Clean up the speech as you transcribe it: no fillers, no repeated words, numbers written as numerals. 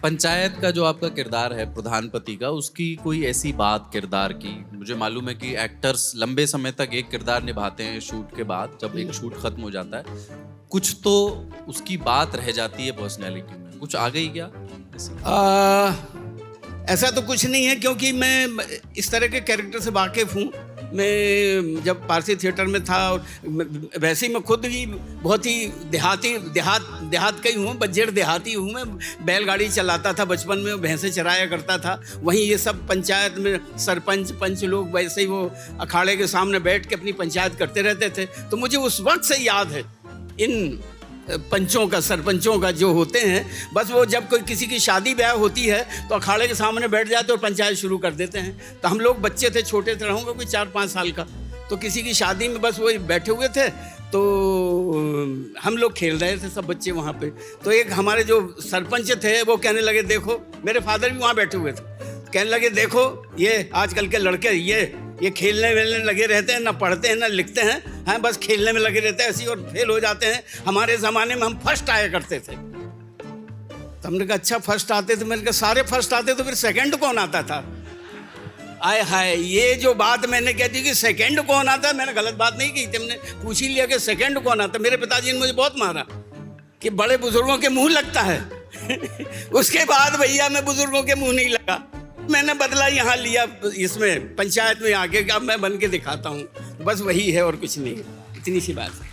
पंचायत का जो आपका किरदार है प्रधानपति का, उसकी कोई ऐसी बात किरदार की, मुझे मालूम है कि एक्टर्स लंबे समय तक एक किरदार निभाते हैं शूट के बाद, जब एक शूट खत्म हो जाता है कुछ तो उसकी बात रह जाती है पर्सनैलिटी में, कुछ आ गई क्या ऐसा तो कुछ नहीं है, क्योंकि मैं इस तरह के कैरेक्टर से वाकिफ़ हूँ। मैं जब पारसी थिएटर में था, और वैसे ही मैं खुद ही बहुत ही देहात का ही हूँ, बज्जेड़ देहाती हूँ। मैं बैलगाड़ी चलाता था बचपन में, भैंसे चराया करता था। वहीं ये सब पंचायत में सरपंच पंच लोग वैसे ही वो अखाड़े के सामने बैठ के अपनी पंचायत करते रहते थे। तो मुझे उस वक्त से याद है इन पंचों का, सरपंचों का जो होते हैं, बस वो जब कोई किसी की शादी ब्याह होती है तो अखाड़े के सामने बैठ जाते और पंचायत शुरू कर देते हैं। तो हम लोग बच्चे थे, छोटे थे, रहूँगा कोई 4-5 साल का, तो किसी की शादी में बस वो बैठे हुए थे, तो हम लोग खेल रहे थे सब बच्चे वहाँ पे। तो एक हमारे जो सरपंच थे वो कहने लगे, देखो, मेरे फादर भी वहाँ बैठे हुए थे, कहने लगे, देखो ये आजकल के लड़के ये खेलने वेलने लगे रहते हैं, ना पढ़ते हैं ना लिखते हैं, बस खेलने में लगे रहते हैं ऐसे ही, और फेल हो जाते हैं। हमारे ज़माने में हम फर्स्ट आया करते थे। तो हमने कहा अच्छा फर्स्ट आते थे? मैंने कहा सारे फर्स्ट आते तो फिर सेकंड कौन आता था? आय हाय, ये जो बात मैंने कह दी कि सेकंड कौन आता, मैंने गलत बात नहीं की थी, हमने पूछ ही लिया कि सेकंड कौन आता। मेरे पिताजी ने मुझे बहुत मारा कि बड़े बुजुर्गों के मुँह लगता है। उसके बाद भैया मैं बुजुर्गों के मुँह नहीं लगा, मैंने बदला यहाँ लिया इसमें पंचायत में आके, अब मैं बन के दिखाता हूँ, बस वही है और कुछ नहीं, इतनी सी बात है।